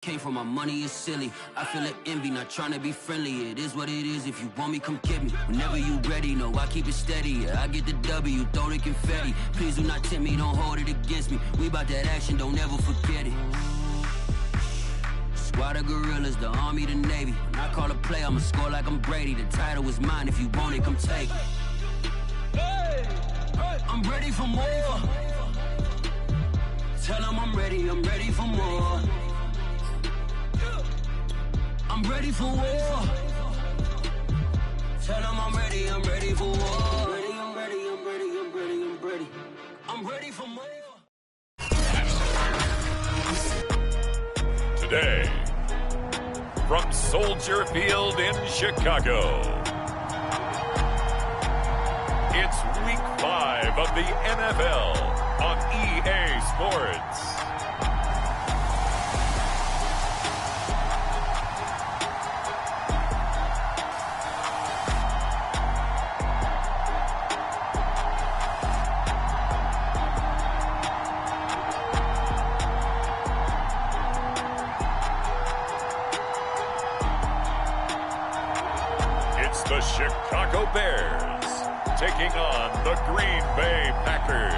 Came from my money is silly. I feel it envy, not trying to be friendly. It is what it is. If you want me, come get me. Whenever you ready, no, I keep it steady. Yeah, I get the W, throw the confetti. Please do not tempt me, don't hold it against me. We bout that action, don't ever forget it. Squad of gorillas, the army, the navy. When I call a play, I'ma score like I'm Brady. The title is mine. If you want it, come take it. I'm ready for more. Tell them I'm ready for more. I'm ready for war. Tell them I'm ready for war. I'm ready for more. Today, from Soldier Field in Chicago, it's Week 5 of the NFL on EA Sports. The Chicago Bears taking on the Green Bay Packers.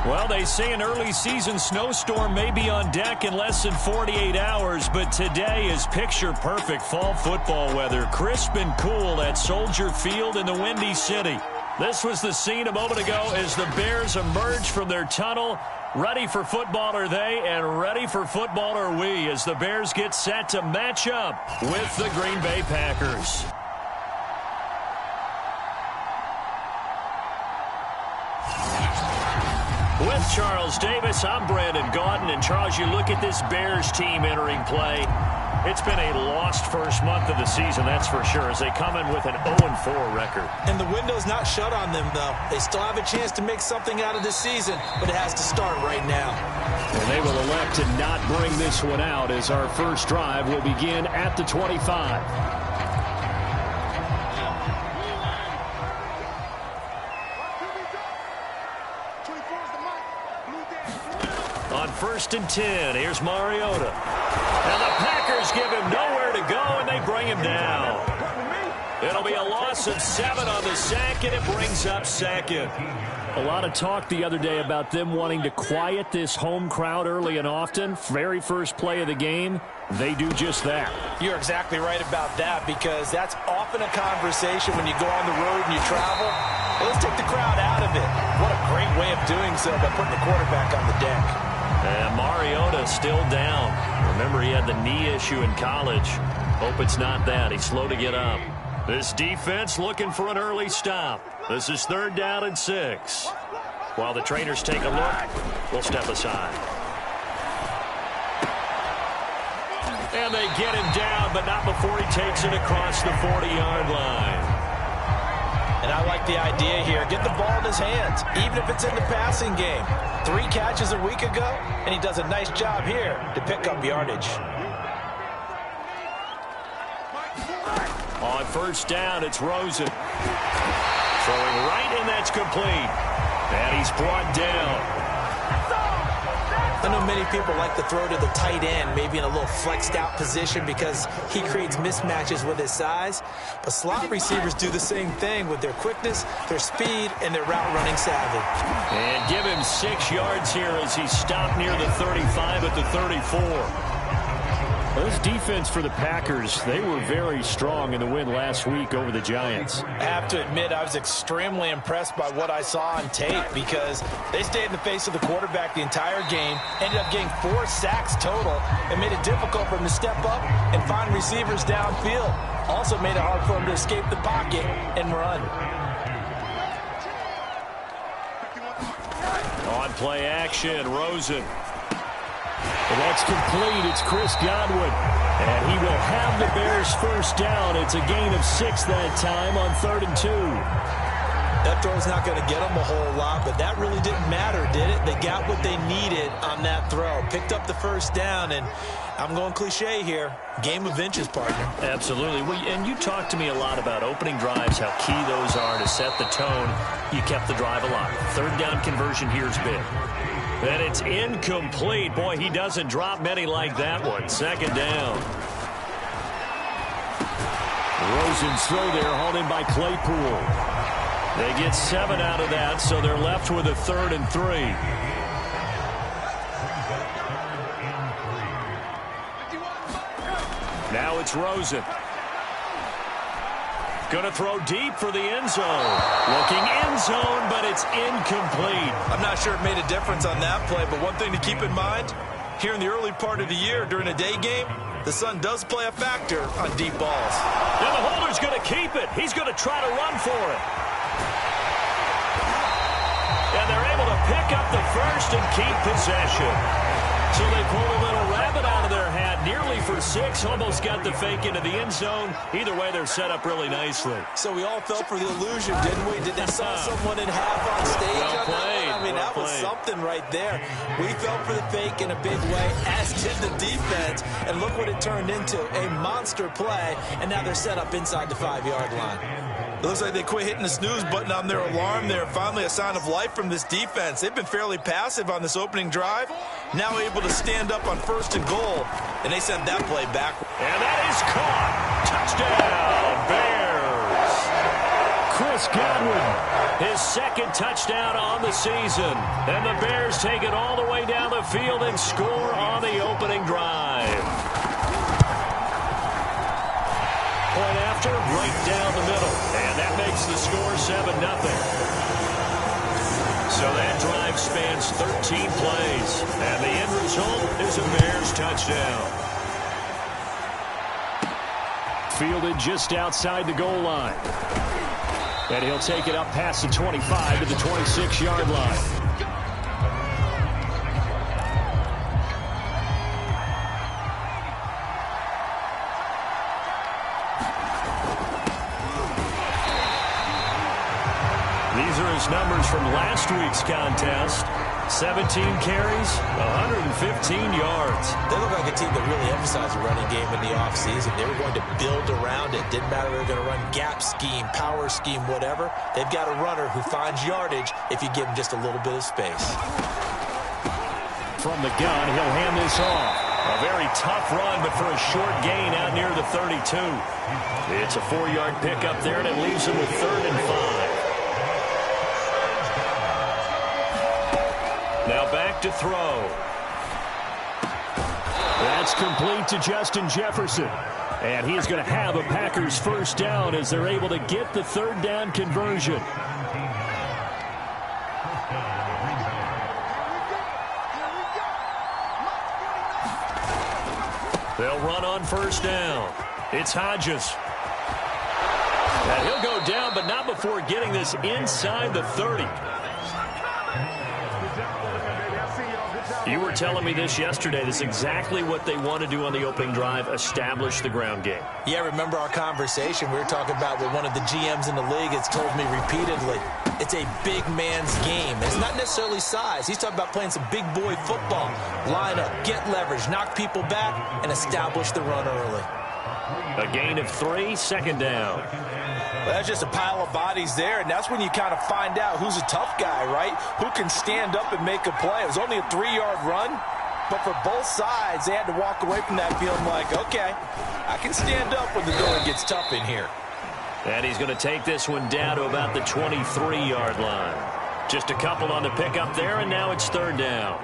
Well, they say an early season snowstorm may be on deck in less than 48 hours, but today is picture-perfect fall football weather. Crisp and cool at Soldier Field in the Windy City. This was the scene a moment ago as the Bears emerged from their tunnel. Ready for football are they, and ready for football are we as the Bears get set to match up with the Green Bay Packers. With Charles Davis, I'm Brandon Gaudin. And Charles, you look at this Bears team entering play. It's been a lost first month of the season, that's for sure, as they come in with an 0-4 record. And the window's not shut on them, though. They still have a chance to make something out of this season, but it has to start right now. And they will elect to not bring this one out as our first drive will begin at the 25. On 1st and 10, here's Mariota. And the Packers give him nowhere to go, and they bring him down. It'll be a loss of 7 on the sack, and it brings up second. A lot of talk the other day about them wanting to quiet this home crowd early and often. Very first play of the game, they do just that. You're exactly right about that, because that's often a conversation when you go on the road and you travel. Well, let's take the crowd out of it. What a great way of doing so by putting the quarterback on the deck. And Mariota still down. Remember, he had the knee issue in college. Hope it's not that. He's slow to get up. This defense looking for an early stop. This is 3rd down and 6. While the trainers take a look, we'll step aside. And they get him down, but not before he takes it across the 40-yard line. And I like the idea here. Get the ball in his hands, even if it's in the passing game. 3 catches a week ago, and he does a nice job here to pick up yardage. On 1st down, it's Rosen. Throwing right, and that's complete. And he's brought down. I know many people like to throw to the tight end, maybe in a little flexed out position because he creates mismatches with his size. But slot receivers do the same thing with their quickness, their speed, and their route running savvy. And give him 6 yards here as he stopped near the 35 at the 34. Well, this defense for the Packers, they were very strong in the win last week over the Giants. I have to admit, I was extremely impressed by what I saw on tape because they stayed in the face of the quarterback the entire game, ended up getting 4 sacks total, and made it difficult for him to step up and find receivers downfield. Also made it hard for him to escape the pocket and run. On play action, Rosen. And that's complete. It's Chris Godwin. And he will have the Bears first down. It's a gain of 6 that time on 3rd and 2. That throw's not going to get them a whole lot, but that really didn't matter, did it? They got what they needed on that throw. Picked up the first down, and I'm going cliche here. Game of inches, partner. Absolutely. Well, and you talked to me a lot about opening drives, how key those are to set the tone. You kept the drive alive. 3rd down conversion here is big. And it's incomplete. Boy, he doesn't drop many like that one. Second down. Rosen's throw there, hauled in by Claypool. They get 7 out of that, so they're left with a 3rd and 3. Now it's Rosen. Going to throw deep for the end zone. Looking end zone, but it's incomplete. I'm not sure it made a difference on that play, but one thing to keep in mind, here in the early part of the year during a day game, the sun does play a factor on deep balls. Now the holder's going to keep it. He's going to try to run for it. And they're able to pick up the first and keep possession. So they pulled a little rabbit out of their hat, nearly for 6, almost got the fake into the end zone. Either way, they're set up really nicely. So we all fell for the illusion, didn't we? Did they saw someone in half on stage? Well played. I mean, that was something right there. We fell for the fake in a big way, as did the defense. And look what it turned into, a monster play. And now they're set up inside the 5-yard line. It looks like they quit hitting the snooze button on their alarm there. Finally a sign of life from this defense. They've been fairly passive on this opening drive. Now able to stand up on 1st and goal. And they sent that play back. And that is caught. Touchdown, Bears. Chris Godwin, his 2nd touchdown on the season. And the Bears take it all the way down the field and score on the opening drive. Point after, right down the middle. And that makes the score 7-0. So that drive spans 13 plays. And the end result is a Bears touchdown. Fielded just outside the goal line. And he'll take it up past the 25 to the 26-yard line. These are his numbers from last week's contest. 17 carries, 115 yards. They look like a team that really emphasized the running game in the offseason. They were going to build around it. Didn't matter if they were going to run gap scheme, power scheme, whatever. They've got a runner who finds yardage if you give him just a little bit of space. From the gun, he'll hand this off. A very tough run, but for a short gain out near the 32. It's a 4-yard pickup there, and it leaves him with 3rd and 5. Now back to throw. That's complete to Justin Jefferson. And he is going to have a Packers 1st down as they're able to get the 3rd down conversion. They'll run on 1st down. It's Hodges. And he'll go down, but not before getting this inside the 30. You were telling me this yesterday. This is exactly what they want to do on the opening drive, establish the ground game. Yeah, remember our conversation. We were talking about what one of the GMs in the league has told me repeatedly. It's a big man's game. It's not necessarily size. He's talking about playing some big boy football. Line up, get leverage, knock people back, and establish the run early. A gain of 3, 2nd down. Well, that's just a pile of bodies there, and that's when you kind of find out who's a tough guy, right? Who can stand up and make a play. It was only a 3-yard run, but for both sides, they had to walk away from that feeling like, okay, I can stand up when the going gets tough in here. And he's going to take this one down to about the 23-yard line. Just a couple on the pickup there, and now it's 3rd down.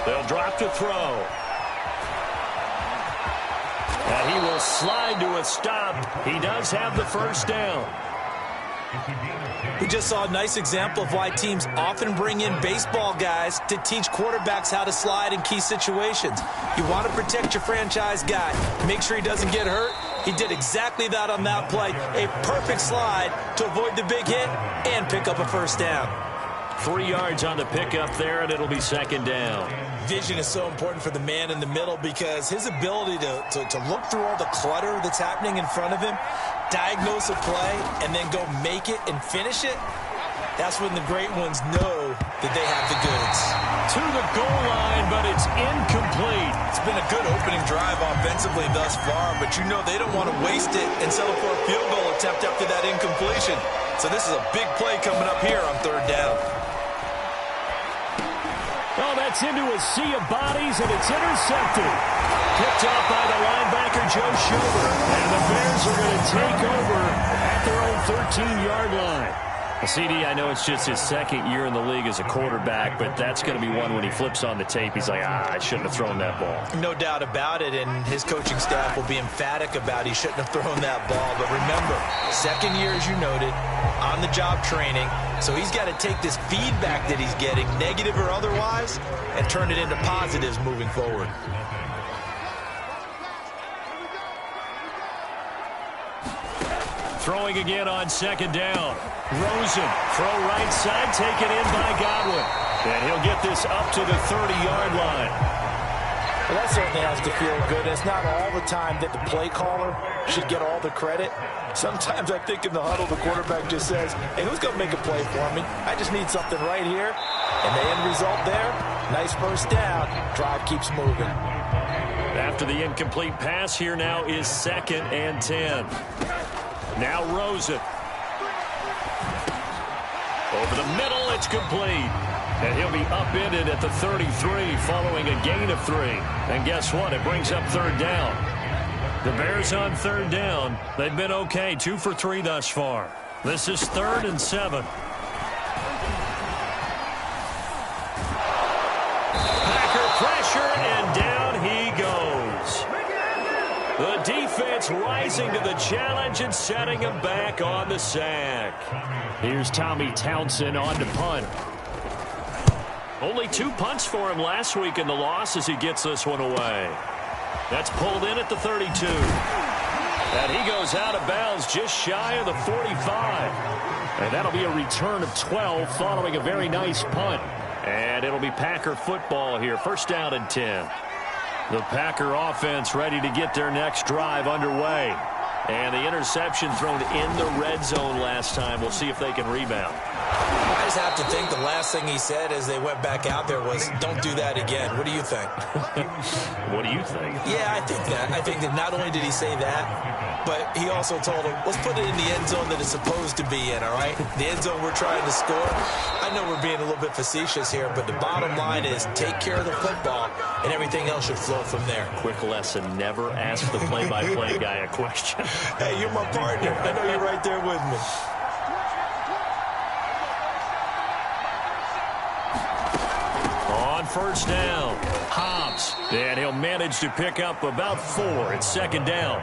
They'll drop to throw. And he will slide to a stop. He does have the 1st down. We just saw a nice example of why teams often bring in baseball guys to teach quarterbacks how to slide in key situations. You want to protect your franchise guy. Make sure he doesn't get hurt. He did exactly that on that play. A perfect slide to avoid the big hit and pick up a 1st down. 3 yards on the pickup there, and it'll be 2nd down. Vision is so important for the man in the middle because his ability to look through all the clutter that's happening in front of him, diagnose a play, and then go make it and finish it, That's when the great ones know that they have the goods. To the goal line, but it's incomplete. It's been a good opening drive offensively thus far, but you know they don't want to waste it and settle for a field goal attempt after that incompletion. So this is a big play coming up here on third down. Oh, that's into a sea of bodies, and it's intercepted. Picked off by the linebacker, Joe Schobert. And the Bears are going to take over at their own 13-yard line. CD, I know it's just his second year in the league as a quarterback, but that's going to be one when he flips on the tape. He's like, I shouldn't have thrown that ball. No doubt about it, and his coaching staff will be emphatic about he shouldn't have thrown that ball. But remember, second year, as you noted, on-the-job training, so he's got to take this feedback that he's getting, negative or otherwise, and turn it into positives moving forward. Throwing again on second down. Rosen, throw right side, taken in by Godwin. And he'll get this up to the 30-yard line. Well, that certainly has to feel good. It's not all the time that the play caller should get all the credit. Sometimes I think in the huddle, the quarterback just says, hey, who's going to make a play for me? I just need something right here. And the end result there, nice first down. Drive keeps moving. After the incomplete pass, here now is 2nd and 10. Now Rosen. Over the middle, it's complete. And he'll be upended at the 33 following a gain of 3. And guess what? It brings up third down. The Bears on third down. They've been okay. 2 for 3 thus far. This is 3rd and 7. Packer pressure, and down he goes. The defense rising to the challenge and setting him back on the sack. Here's Tommy Townsend on to punt. Only 2 punts for him last week in the loss as he gets this one away. That's pulled in at the 32. And he goes out of bounds just shy of the 45. And that'll be a return of 12 following a very nice punt. And it'll be Packer football here. 1st down and 10. The Packer offense ready to get their next drive underway. And the interception thrown in the red zone last time. We'll see if they can rebound. I just have to think the last thing he said as they went back out there was, don't do that again. What do you think? What do you think? Yeah, I think that. I think that not only did he say that, but he also told him, let's put it in the end zone that it's supposed to be in, all right? The end zone we're trying to score. I know we're being a little bit facetious here, but the bottom line is take care of the football, and everything else should flow from there. Quick lesson, never ask the play-by-play guy a question. Hey, you're my partner. I know you're right there with me. On 1st down, Hobbs. And he'll manage to pick up about 4. It's 2nd down.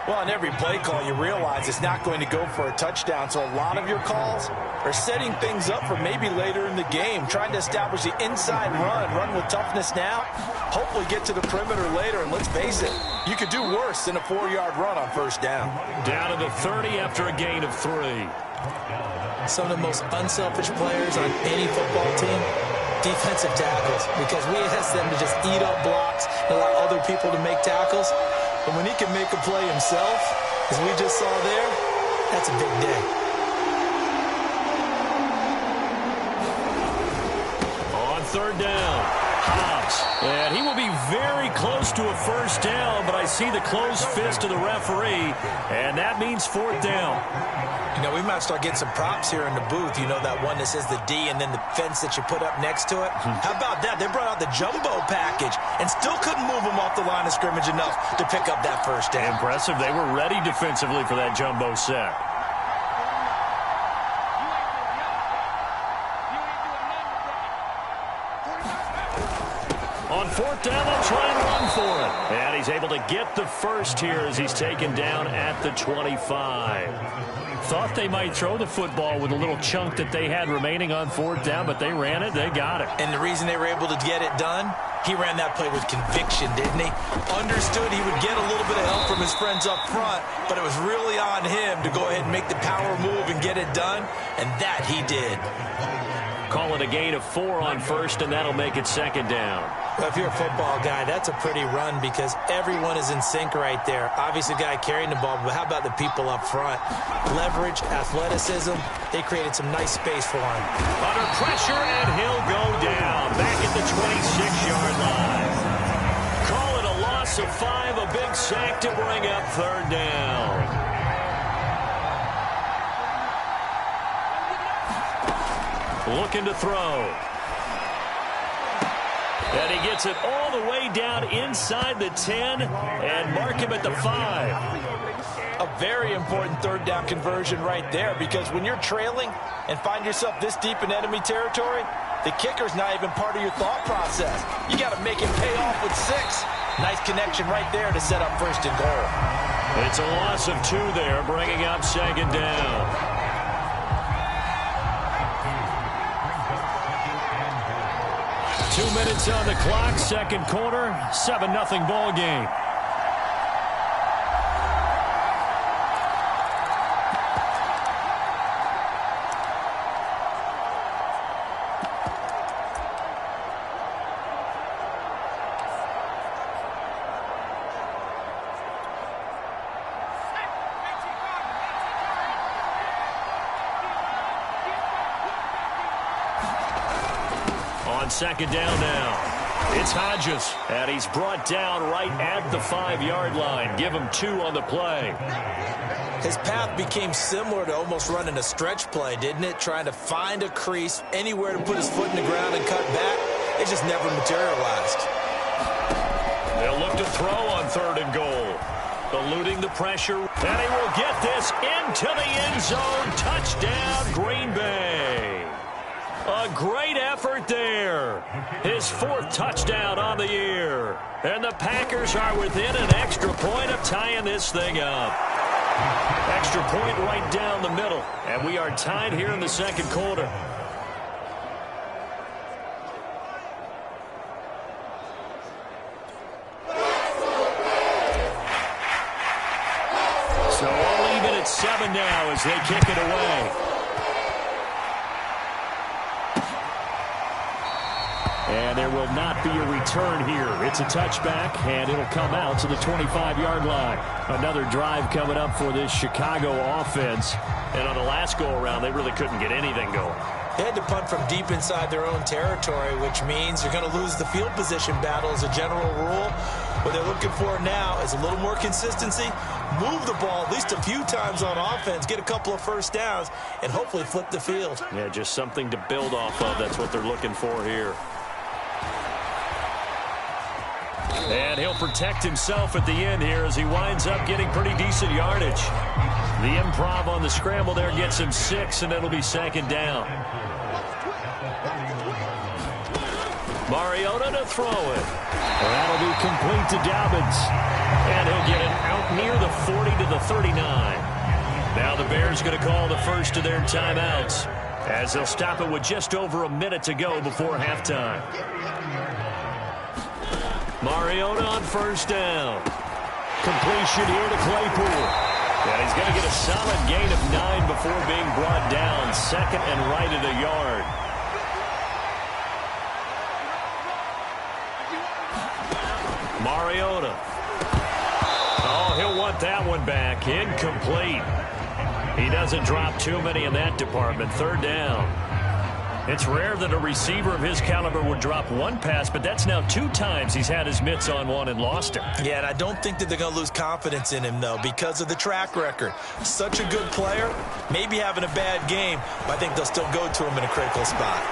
Well, on every play call, you realize it's not going to go for a touchdown. So a lot of your calls are setting things up for maybe later in the game, trying to establish the inside run with toughness now, hopefully get to the perimeter later. And let's face it, you could do worse than a 4-yard run on 1st down. Down to the 30 after a gain of 3. Some of the most unselfish players on any football team, defensive tackles, because we ask them to just eat up blocks and allow other people to make tackles. And when he can make a play himself, as we just saw there, that's a big day. On 3rd down, Hobbs. And he will be very close to a 1st down, but I see the closed fist of the referee, and that means 4th down. You know, we might start getting some props here in the booth. You know, that one that says the D and then the fence that you put up next to it? How about that? They brought out the jumbo package and still couldn't move them off the line of scrimmage enough to pick up that 1st down. Impressive. They were ready defensively for that jumbo set. On 4th down, they'll try and run for it. And he's able to get the first here as he's taken down at the 25. Thought they might throw the football with a little chunk that they had remaining on 4th down, but they ran it, they got it. And the reason they were able to get it done, he ran that play with conviction, didn't he? Understood he would get a little bit of help from his friends up front, but it was really on him to go ahead and make the power move and get it done, and that he did. call it a gain of 4 on first, and that'll make it second down. Well, if you're a football guy, that's a pretty run because everyone is in sync right there. Obviously, the guy carrying the ball, but how about the people up front? Leverage, athleticism, they created some nice space for him. Under pressure, and he'll go down. Back at the 26-yard line. Call it a loss of 5, a big sack to bring up third down. Looking to throw. And he gets it all the way down inside the 10 and mark him at the 5. A very important third down conversion right there because when you're trailing and find yourself this deep in enemy territory, the kicker's not even part of your thought process. You got to make it pay off with 6. Nice connection right there to set up first and goal. It's a loss of 2 there, bringing up second down. 2 minutes on the clock, second quarter, 7-0 ball game. Second down now. It's Hodges, and he's brought down right at the 5-yard line. Give him 2 on the play. His path became similar to almost running a stretch play, didn't it? Trying to find a crease, anywhere to put his foot in the ground and cut back. It just never materialized. They'll look to throw on third and goal. Eluding the pressure, and he will get this into the end zone. Touchdown, Green Bay. A great effort there. His 4th touchdown on the year. And the Packers are within an extra point of tying this thing up. Extra point right down the middle. And we are tied here in the second quarter. So all even at 7 now as they kick it away. And there will not be a return here. It's a touchback, and it'll come out to the 25-yard line. Another drive coming up for this Chicago offense. And on the last go-around, they really couldn't get anything going. They had to punt from deep inside their own territory, which means you're going to lose the field position battle as a general rule. What they're looking for now is a little more consistency, move the ball at least a few times on offense, get a couple of first downs, and hopefully flip the field. Yeah, just something to build off of. That's what they're looking for here. And he'll protect himself at the end here as he winds up getting pretty decent yardage. The improv on the scramble there gets him 6, and it'll be second down. Mariota to throw it. That'll be complete to Dobbins. And he'll get it out near the 40 to the 39. Now the Bears going to call the first of their timeouts as they'll stop it with just over a minute to go before halftime. Mariota on first down. Completion here to Claypool. And he's going to get a solid gain of 9 before being brought down. Second and right at a yard. Mariota. Oh, he'll want that one back. Incomplete. He doesn't drop too many in that department. Third down. It's rare that a receiver of his caliber would drop one pass, but that's now 2 times he's had his mitts on one and lost it. Yeah, and I don't think that they're going to lose confidence in him, though, because of the track record. Such a good player, maybe having a bad game, but I think they'll still go to him in a critical spot.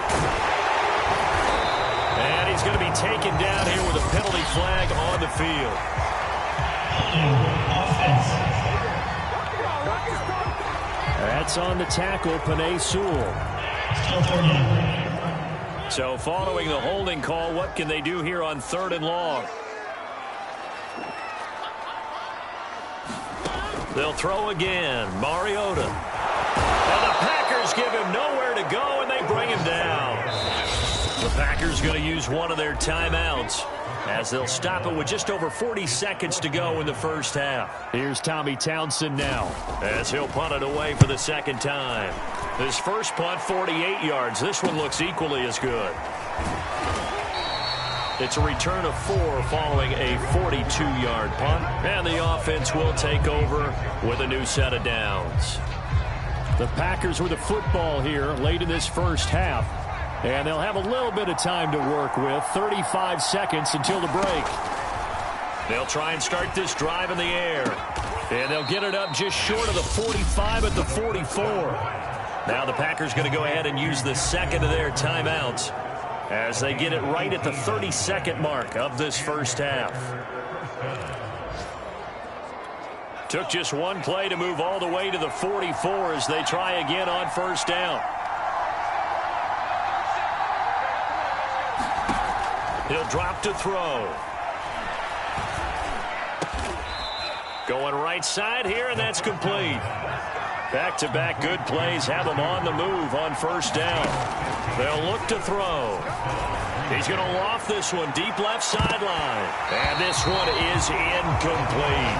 And he's going to be taken down here with a penalty flag on the field. That's on the tackle, Penei Sewell. So following the holding call, what can they do here on 3rd and long? They'll throw again. Mariota. And the Packers give him nowhere to go, and they bring him down. The Packers going to use one of their timeouts as they'll stop it with just over 40 seconds to go in the first half. Here's Tommy Townsend now as he'll punt it away for the second time. His first punt, 48 yards. This one looks equally as good. It's a return of 4 following a 42-yard punt. And the offense will take over with a new set of downs. The Packers with the football here late in this first half. And they'll have a little bit of time to work with. 35 seconds until the break. They'll try and start this drive in the air. And they'll get it up just short of the 45 at the 44. Now the Packers going to go ahead and use the second of their timeouts as they get it right at the 30-second mark of this first half. Took just one play to move all the way to the 44 as they try again on first down. He'll drop to throw. Going right side here, and that's complete. Back-to-back good plays have them on the move on first down. They'll look to throw. He's going to loft this one deep left sideline. And this one is incomplete.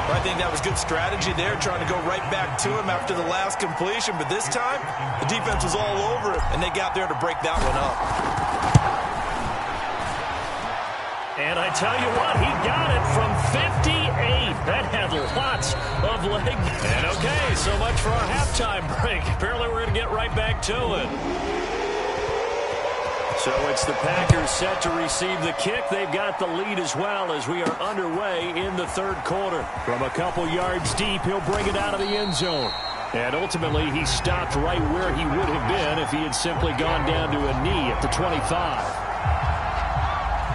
I think that was good strategy there, trying to go right back to him after the last completion. But this time, the defense was all over it, and they got there to break that one up. And I tell you what, he got it from 58. That had lots of leg. And okay, so much for our halftime break. Apparently we're going to get right back to it. So it's the Packers set to receive the kick. They've got the lead as well as we are underway in the third quarter. From a couple yards deep, he'll bring it out of the end zone. And ultimately, he stopped right where he would have been if he had simply gone down to a knee at the 25.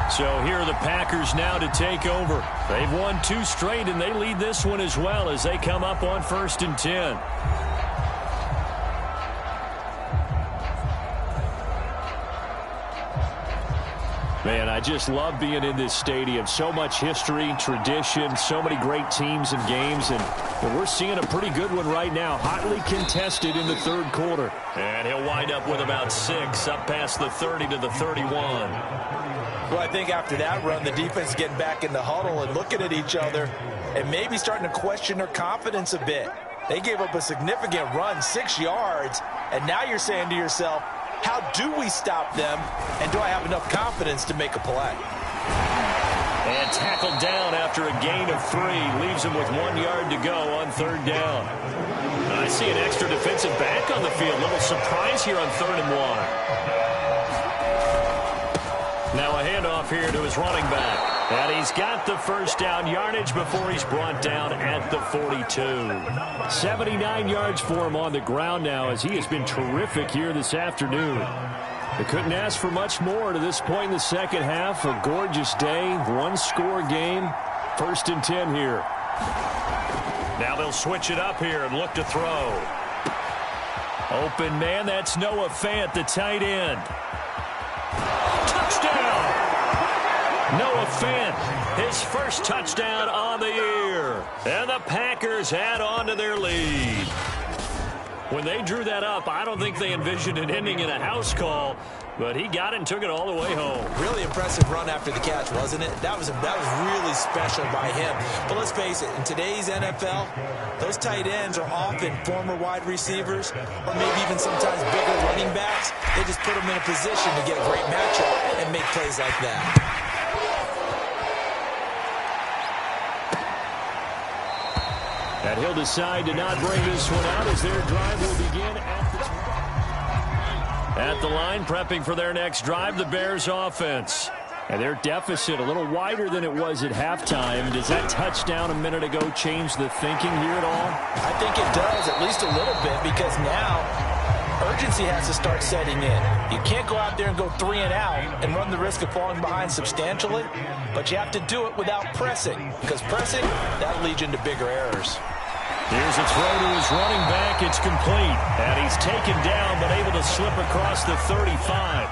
So here are the Packers now to take over. They've won 2 straight, and they lead this one as well as they come up on 1st and 10. Man, I just love being in this stadium. So much history, tradition, so many great teams and games, and we're seeing a pretty good one right now. Hotly contested in the third quarter. And he'll wind up with about 6 up past the 30 to the 31. Well, I think after that run, the defense getting back in the huddle and looking at each other and maybe starting to question their confidence a bit. They gave up a significant run, 6 yards, and now you're saying to yourself, how do we stop them, and do I have enough confidence to make a play? And tackled down after a gain of 3. Leaves him with 1 yard to go on third down. I see an extra defensive back on the field. Little surprise here on 3rd and 1. Now a handoff here to his running back. And he's got the first down yardage before he's brought down at the 42. 79 yards for him on the ground now as he has been terrific here this afternoon. They couldn't ask for much more to this point in the second half. A gorgeous day, 1-score game. 1st and 10 here. Now they'll switch it up here and look to throw. Open man, that's Noah Fant, the tight end. Touchdown! Noah Fant, his first touchdown on the year. And the Packers add on to their lead. When they drew that up, I don't think they envisioned it ending in a house call, but he got it and took it all the way home. Really impressive run after the catch, wasn't it? That was really special by him. But let's face it, in today's NFL, those tight ends are often former wide receivers or maybe even sometimes bigger running backs. They just put them in a position to get a great matchup and make plays like that. And he'll decide to not bring this one out as their drive will begin at the line, prepping for their next drive, the Bears offense. And their deficit a little wider than it was at halftime. Does that touchdown a minute ago change the thinking here at all? I think it does, at least a little bit, because now urgency has to start setting in. You can't go out there and go 3 and out and run the risk of falling behind substantially, but you have to do it without pressing, because pressing, that'll lead you into bigger errors. Here's a throw to his running back. It's complete. And he's taken down but able to slip across the 35.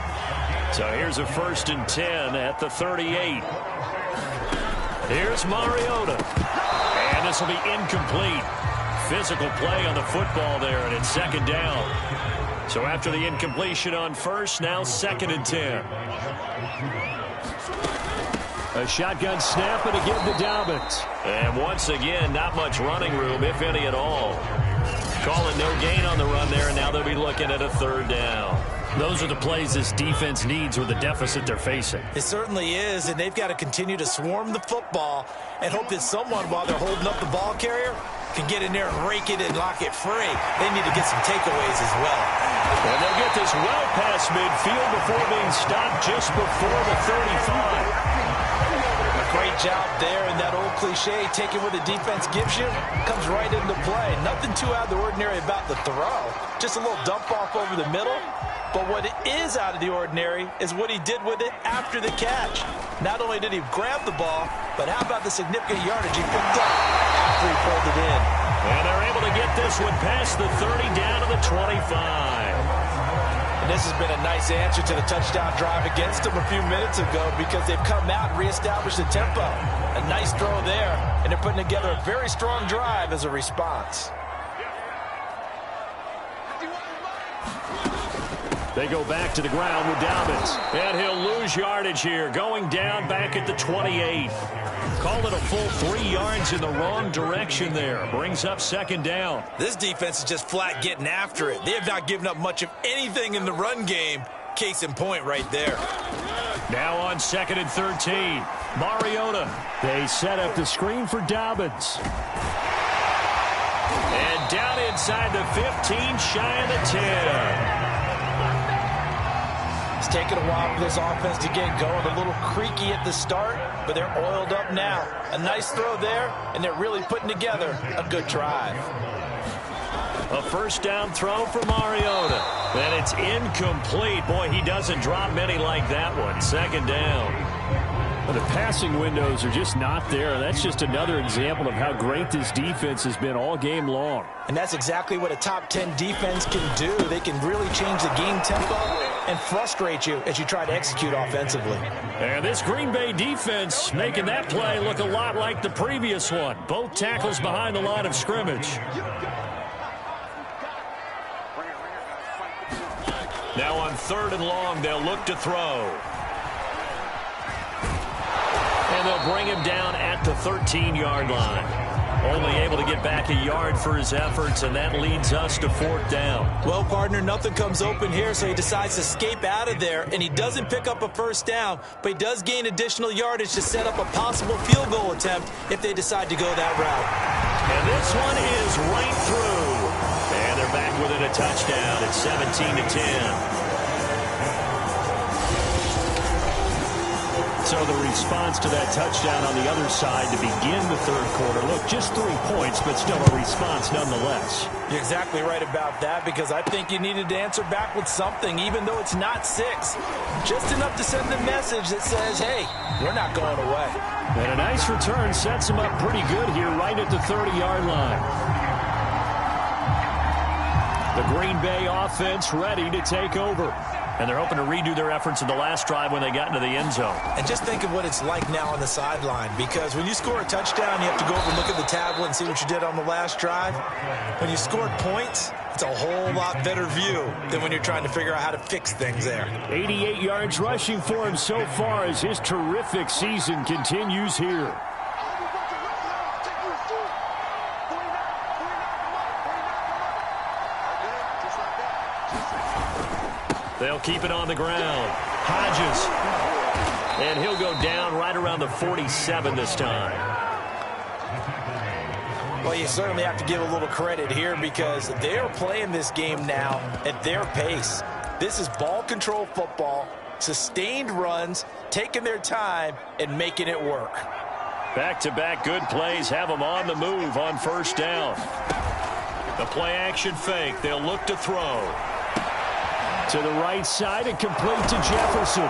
So here's a 1st and 10 at the 38. Here's Mariota. And this will be incomplete. Physical play on the football there, and it's 2nd down. So after the incompletion on first, now 2nd and 10. A shotgun snap and again to Dobbins. And once again, not much running room, if any at all. Calling no gain on the run there, and now they'll be looking at a 3rd down. Those are the plays this defense needs with the deficit they're facing. It certainly is, and they've got to continue to swarm the football and hope that someone, while they're holding up the ball carrier, can get in there and rake it and lock it free. They need to get some takeaways as well. And they'll get this well past midfield before being stopped just before the 35. Great job there, and that old cliche, taking what the defense gives you, comes right into play. Nothing too out of the ordinary about the throw. Just a little dump off over the middle. But what is out of the ordinary is what he did with it after the catch. Not only did he grab the ball, but how about the significant yardage he picked up after he pulled it in. And they're able to get this one past the 30 down to the 25. And this has been a nice answer to the touchdown drive against them a few minutes ago because they've come out and reestablished the tempo. A nice throw there, and they're putting together a very strong drive as a response. They go back to the ground with Dobbins. And he'll lose yardage here, going down back at the 28. Call it a full 3 yards in the wrong direction there. Brings up 2nd down. This defense is just flat getting after it. They have not given up much of anything in the run game. Case in point right there. Now on 2nd and 13. Mariota. They set up the screen for Dobbins. And down inside the 15, shy of the 10. It's taken a while for this offense to get going. A little creaky at the start, but they're oiled up now. A nice throw there, and they're really putting together a good drive. A 1st down throw for Mariota. And it's incomplete. Boy, he doesn't drop many like that one. 2nd down. Well, the passing windows are just not there. That's just another example of how great this defense has been all game long. And that's exactly what a top 10 defense can do. They can really change the game tempo and frustrate you as you try to execute offensively. And this Green Bay defense making that play look a lot like the previous one. Both tackles behind the line of scrimmage. Now on 3rd and long, they'll look to throw. And they'll bring him down at the 13-yard line. Only able to get back a yard for his efforts, and that leads us to 4th down. Well, partner, nothing comes open here, so he decides to escape out of there, and he doesn't pick up a 1st down, but he does gain additional yardage to set up a possible field goal attempt if they decide to go that route. And this one is right through. And they're back within a touchdown at 17-10. So the response to that touchdown on the other side to begin the 3rd quarter. Look, just 3 points, but still a response nonetheless. You're exactly right about that because I think you needed to answer back with something, even though it's not 6. Just enough to send the message that says, hey, we're not going away. And a nice return sets them up pretty good here right at the 30-yard line. The Green Bay offense ready to take over. And they're hoping to redo their efforts in the last drive when they got into the end zone. And just think of what it's like now on the sideline, because when you score a touchdown, you have to go over and look at the tablet and see what you did on the last drive. When you scored points, it's a whole lot better view than when you're trying to figure out how to fix things there. 88 yards rushing for him so far as his terrific season continues here. They'll keep it on the ground. Hodges. And he'll go down right around the 47 this time. Well, you certainly have to give a little credit here because they are playing this game now at their pace. This is ball control football, sustained runs, taking their time, and making it work. Back-to-back good plays have them on the move on 1st down. The play-action fake. They'll look to throw. To the right side and complete to Jefferson.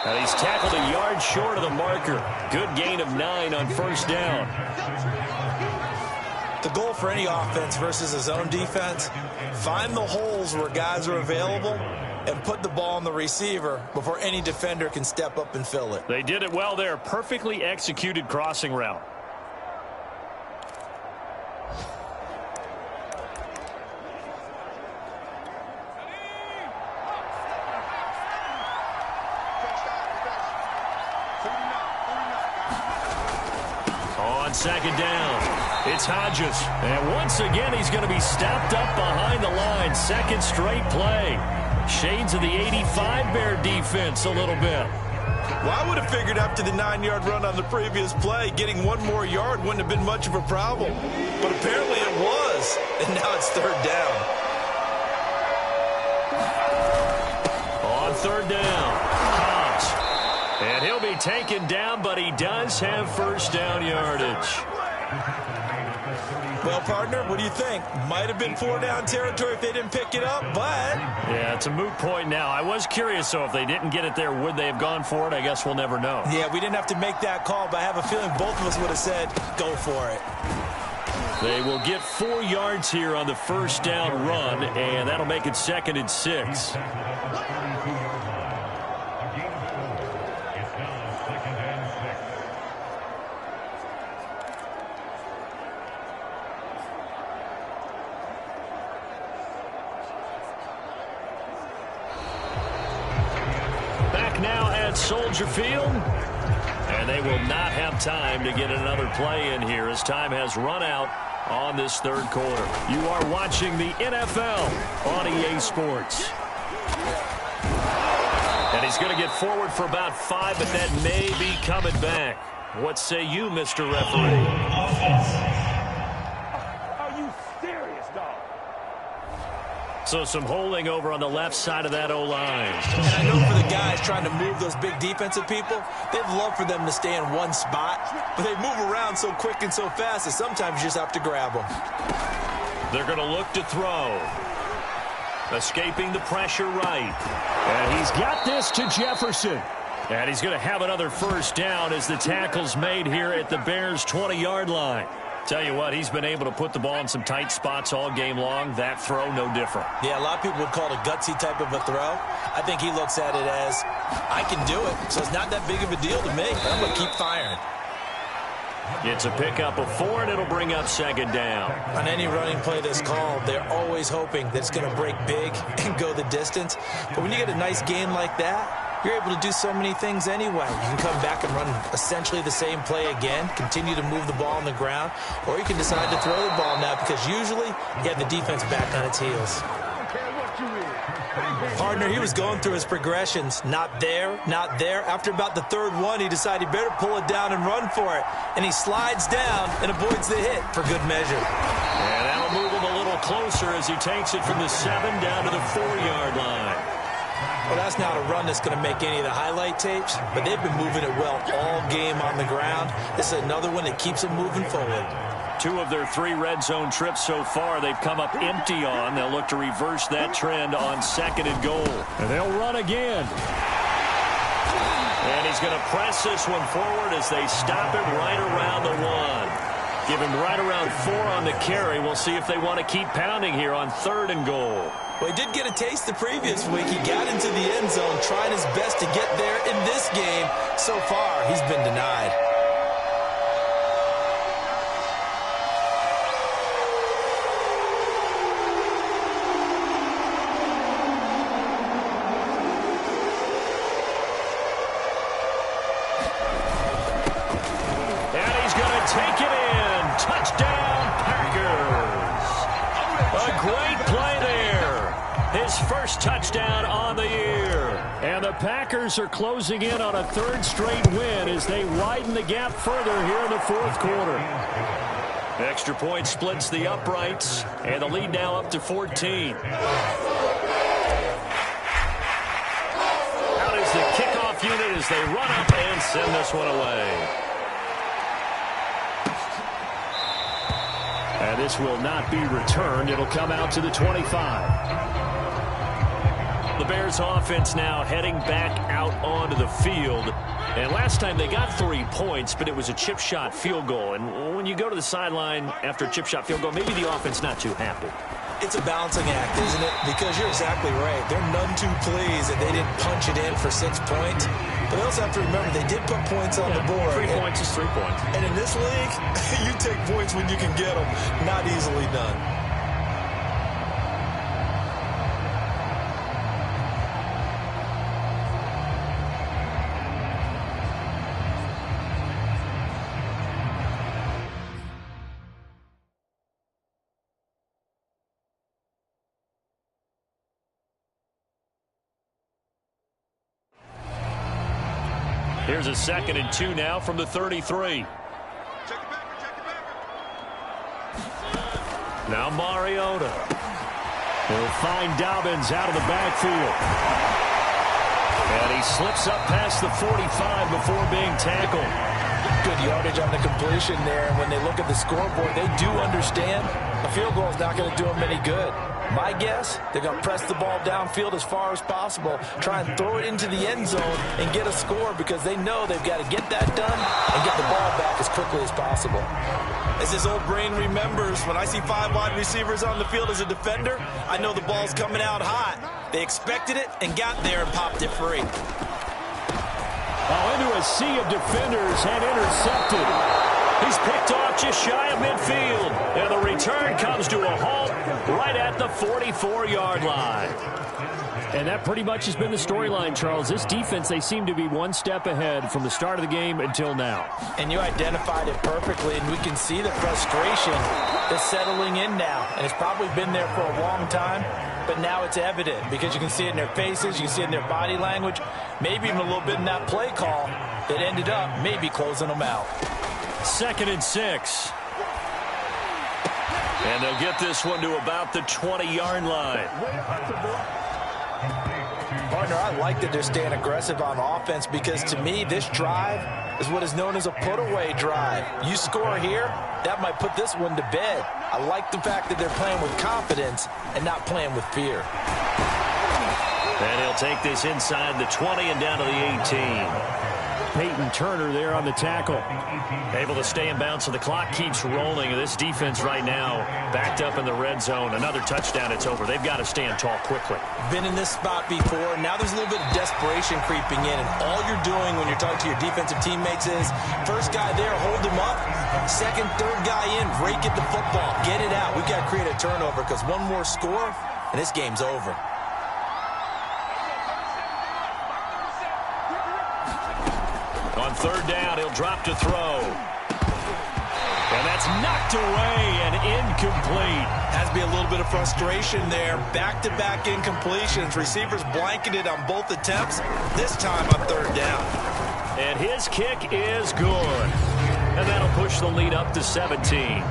And he's tackled a yard short of the marker. Good gain of 9 on 1st down. The goal for any offense versus his own defense, find the holes where guys are available and put the ball on the receiver before any defender can step up and fill it. They did it well there. Perfectly executed crossing route. second down. It's Hodges. And once again, he's going to be stopped up behind the line. Second straight play. Shades of the 85 Bear defense a little bit. Well, I would have figured after the 9-yard run on the previous play, getting one more yard wouldn't have been much of a problem. But apparently it was. And now it's third down. On third down, Hobbs. And he'll be taken down, but he does have first down yardage. Well, partner, what do you think? Might have been 4-down territory if they didn't pick it up, but... Yeah, it's a moot point now. I was curious, so if they didn't get it there, would they have gone for it? I guess we'll never know. Yeah, we didn't have to make that call, but I have a feeling both of us would have said, go for it. They will get 4 yards here on the first down run, and that'll make it 2nd and 6. Now at Soldier Field, and they will not have time to get another play in here as time has run out on this third quarter. You are watching the NFL on EA Sports. And he's going to get forward for about 5, but that may be coming back. What say you, Mr. Referee? Are you serious, dog? So some holding over on the left side of that O-line. And I know for the guys trying to move those big defensive people, they'd love for them to stay in one spot, but they move around so quick and so fast that sometimes you just have to grab them. They're going to look to throw. Escaping the pressure right. And he's got this to Jefferson. And he's going to have another first down as the tackle's made here at the Bears' 20-yard line. Tell you what, he's been able to put the ball in some tight spots all game long. That throw, no different. Yeah, a lot of people would call it a gutsy type of a throw. I think he looks at it as, I can do it, so it's not that big of a deal to me. I'm going to keep firing. It's a pickup of 4, and it'll bring up second down. On any running play that's called, they're always hoping that it's going to break big and go the distance. But when you get a nice gain like that, you're able to do so many things anyway. You can come back and run essentially the same play again, continue to move the ball on the ground, or you can decide to throw the ball now because usually you have the defense back on its heels. Partner, he was going through his progressions. Not there, not there. After about the third one, he decided he better pull it down and run for it. And he slides down and avoids the hit for good measure. And that'll move him a little closer as he takes it from the 7 down to the 4-yard line. Well, that's not a run that's going to make any of the highlight tapes, but they've been moving it well all game on the ground. This is another one that keeps them moving forward. 2 of their 3 red zone trips so far they've come up empty on. They'll look to reverse that trend on 2nd and goal. And they'll run again. And he's going to press this one forward as they stop him right around the 1. Give him right around 4 on the carry. We'll see if they want to keep pounding here on 3rd and goal. Well, he did get a taste the previous week. He got into the end zone, trying his best to get there in this game. So far, he's been denied. And he's going to take it in. Touchdown, Packers. A great play there. His first touchdown on the year. And the Packers are closing in on a 3rd straight win as they widen the gap further here in the 4th quarter. Extra point splits the uprights, and the lead now up to 14. Out is the kickoff unit as they run up and send this one away. And this will not be returned. It'll come out to the 25. The Bears offense now heading back out onto the field. And last time they got 3 points, but it was a chip shot field goal. And when you go to the sideline after a chip shot field goal, maybe the offense not too happy. It's a balancing act, isn't it? Because you're exactly right. They're none too pleased that they didn't punch it in for 6 points. But they also have to remember they did put points on the board. 3 points is 3 points. And in this league, you take points when you can get them. Not easily done. Here's a 2nd and 2 now from the 33. Now Mariota. He'll find Dobbins out of the backfield. And he slips up past the 45 before being tackled. Good yardage on the completion there. And when they look at the scoreboard, they do understand a field goal is not going to do them any good. My guess, they're going to press the ball downfield as far as possible, try and throw it into the end zone and get a score because they know they've got to get that done and get the ball back as quickly as possible. As his old brain remembers, when I see 5 wide receivers on the field as a defender, I know the ball's coming out hot. They expected it and got there and popped it free. Into a sea of defenders and intercepted. He's picked off just shy of midfield. And the return comes to a halt right at the 44-yard line. And that pretty much has been the storyline, Charles. This defense, they seem to be one step ahead from the start of the game until now. And you identified it perfectly, and we can see the frustration that's settling in now. And it's probably been there for a long time, but now it's evident because you can see it in their faces, you can see it in their body language, maybe even a little bit in that play call that ended up maybe closing them out. 2nd and 6. And they'll get this one to about the 20-yard line. Partner, I like that they're staying aggressive on offense because to me, this drive is what is known as a put-away drive. You score here, that might put this one to bed. I like the fact that they're playing with confidence and not playing with fear. And he'll take this inside the 20 and down to the 18. Peyton Turner there on the tackle. Able to stay in bounds, so the clock keeps rolling. And this defense right now backed up in the red zone. Another touchdown, it's over. They've got to stand tall quickly. Been in this spot before. Now there's a little bit of desperation creeping in. And all you're doing when you're talking to your defensive teammates is, first guy there, hold him up. Second, third guy in, rake at the football. Get it out. We've got to create a turnover because one more score, and this game's over. On 3rd down, he'll drop to throw. And that's knocked away and incomplete. Has to be a little bit of frustration there. Back-to-back incompletions. Receivers blanketed on both attempts, this time on 3rd down. And his kick is good. And that'll push the lead up to 17.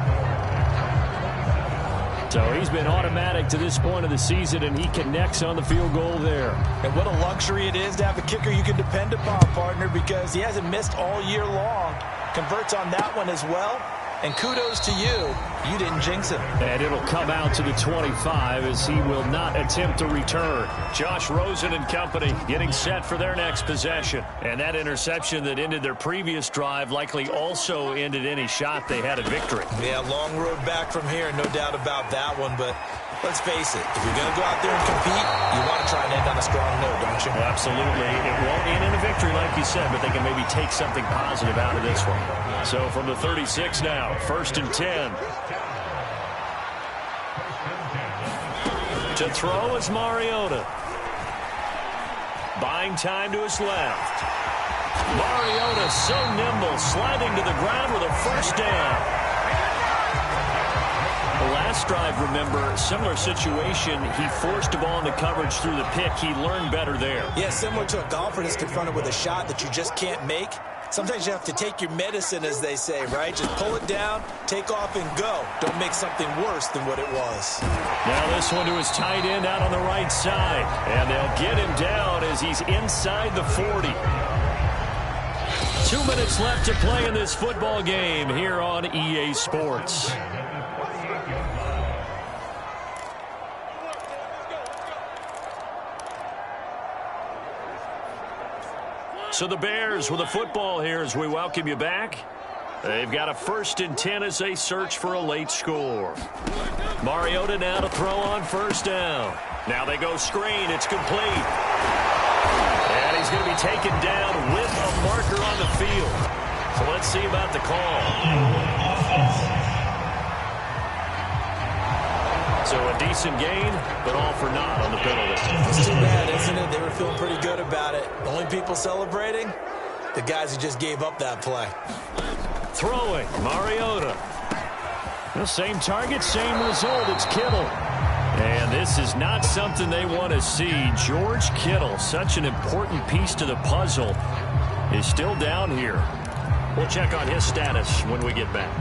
So he's been automatic to this point of the season, and he connects on the field goal there. And what a luxury it is to have a kicker you can depend upon, partner, because he hasn't missed all year long. Converts on that one as well. And kudos to you. You didn't jinx him. And it'll come out to the 25 as he will not attempt to return. Josh Rosen and company getting set for their next possession. And that interception that ended their previous drive likely also ended any shot they had at victory. Yeah, long road back from here, no doubt about that one. But let's face it, if you're going to go out there and compete, you want to try and end on a strong note, don't you? Well, absolutely. It won't end in a victory, like you said, but they can maybe take something positive out of this one. So from the 36 now, 1st and 10. To throw is Mariota. Buying time to his left. Mariota so nimble, sliding to the ground with a 1st down. The last drive, remember, similar situation. He forced the ball into coverage through the pick. He learned better there. Yeah, similar to a golfer that's confronted with a shot that you just can't make. Sometimes you have to take your medicine, as they say, right? Just pull it down, take off, and go. Don't make something worse than what it was. Now this one to his tight end out on the right side. And they'll get him down as he's inside the 40. 2 minutes left to play in this football game here on EA Sports. So the Bears with a football here as we welcome you back. They've got a 1st and 10 as they search for a late score. Mariota now to throw on 1st down. Now they go screen. It's complete. And he's going to be taken down with a marker on the field. So let's see about the call. So a decent gain, but all for naught on the penalty. It's too bad, isn't it? They were feeling pretty good about it. The only people celebrating, the guys who just gave up that play. Throwing, Mariota. The same target, same result. It's Kittle. And this is not something they want to see. George Kittle, such an important piece to the puzzle. is still down here. We'll check on his status when we get back.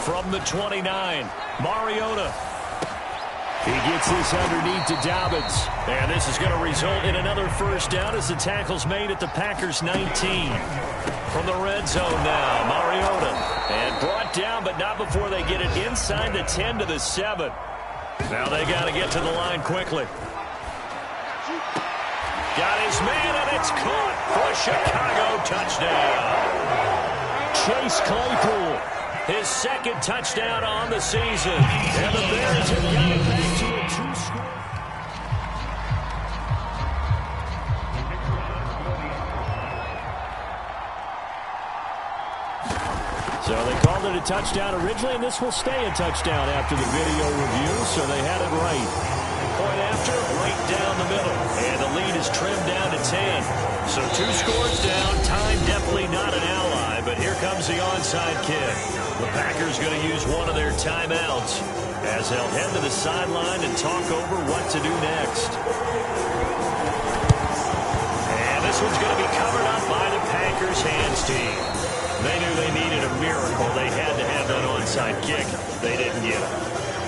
From the 29, Mariota. He gets this underneath to Dobbins. And this is going to result in another first down as the tackle's made at the Packers 19. From the red zone now, Mariota. And brought down, but not before they get it inside the 10 to the 7. Now they got to get to the line quickly. Got his man, and it's caught for a Chicago touchdown. Chase Claypool, his second touchdown on the season. And the Bears have got it back to a 2-score. So they called it a touchdown originally, and this will stay a touchdown after the video review, so they had it right. Point after, right down the middle. And the lead is trimmed down to 10. So 2 scores down, time definitely not an ally, but here comes the onside kick. The Packers going to use one of their timeouts as they'll head to the sideline and talk over what to do next. And this one's going to be covered up by the Packers hands team. They knew they needed a miracle. They had to have that onside kick. They didn't get it.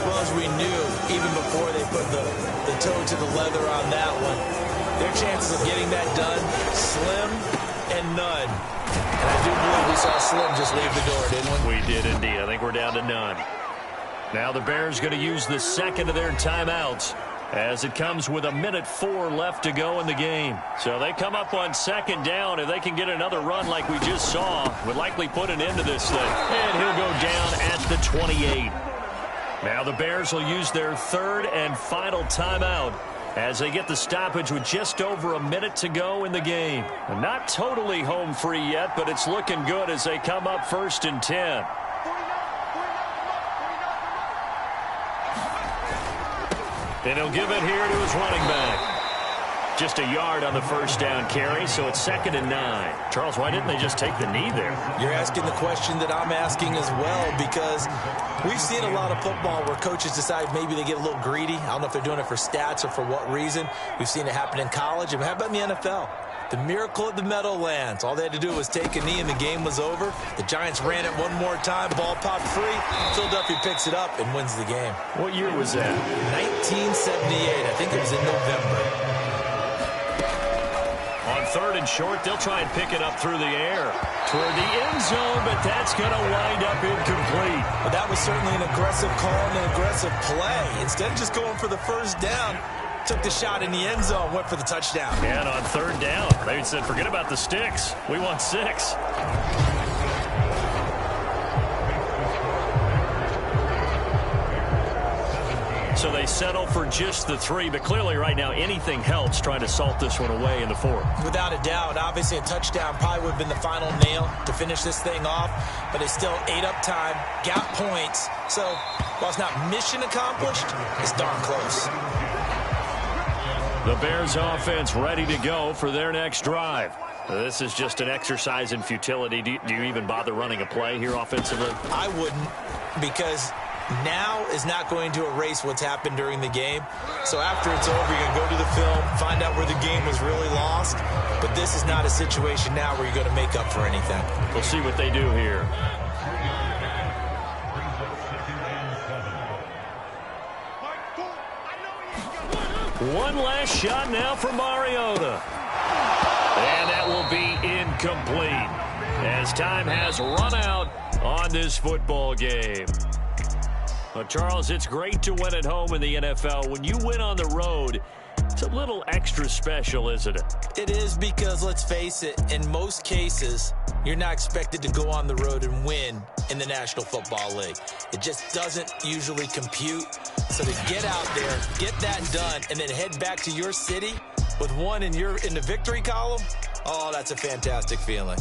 Well, as we knew, even before they put the toe to the leather on that one, their chances of getting that done, slim and none. And I do believe we saw Slim just leave the door, didn't we? We did indeed. I think we're down to none. Now the Bears going to use the second of their timeouts as it comes with 1:04 left to go in the game. So they come up on second down. If they can get another run like we just saw, would likely put an end to this thing. And he'll go down at the 28. Now the Bears will use their third and final timeout as they get the stoppage with just over a minute to go in the game. And not totally home free yet, but it's looking good as they come up 1st and 10. And he'll give it here to his running back. Just a yard on the first down carry, so it's 2nd and 9. Charles, why didn't they just take the knee there? You're asking the question that I'm asking as well, because we've seen a lot of football where coaches decide maybe they get a little greedy. I don't know if they're doing it for stats or for what reason. We've seen it happen in college. And how about in the NFL? The miracle at the Meadowlands. All they had to do was take a knee and the game was over. The Giants ran it one more time. Ball popped free. Philadelphia picks it up and wins the game. What year was that? 1978. I think it was in November. On 3rd and short, they'll try and pick it up through the air toward the end zone, but that's going to wind up incomplete. But that was certainly an aggressive call and an aggressive play. Instead of just going for the first down, took the shot in the end zone, went for the touchdown. And on 3rd down, they said, forget about the sticks. We want 6. So they settle for just the 3, but clearly right now anything helps trying to salt this one away in the 4th. Without a doubt, obviously a touchdown probably would have been the final nail to finish this thing off, but it's still ate up time, got points. So while it's not mission accomplished, it's darn close. The Bears offense ready to go for their next drive. This is just an exercise in futility. Do you even bother running a play here offensively? I wouldn't, because now is not going to erase what's happened during the game. So after it's over, you're going to go to the film, find out where the game was really lost. But this is not a situation now where you're going to make up for anything. We'll see what they do here. One last shot now for Mariota. And that will be incomplete as time has run out on this football game. Well, Charles, it's great to win at home in the NFL. When you win on the road, it's a little extra special, isn't it? It is, because let's face it, in most cases, you're not expected to go on the road and win in the National Football League. It just doesn't usually compute. So to get out there, get that done, and then head back to your city with one in the victory column, oh, that's a fantastic feeling.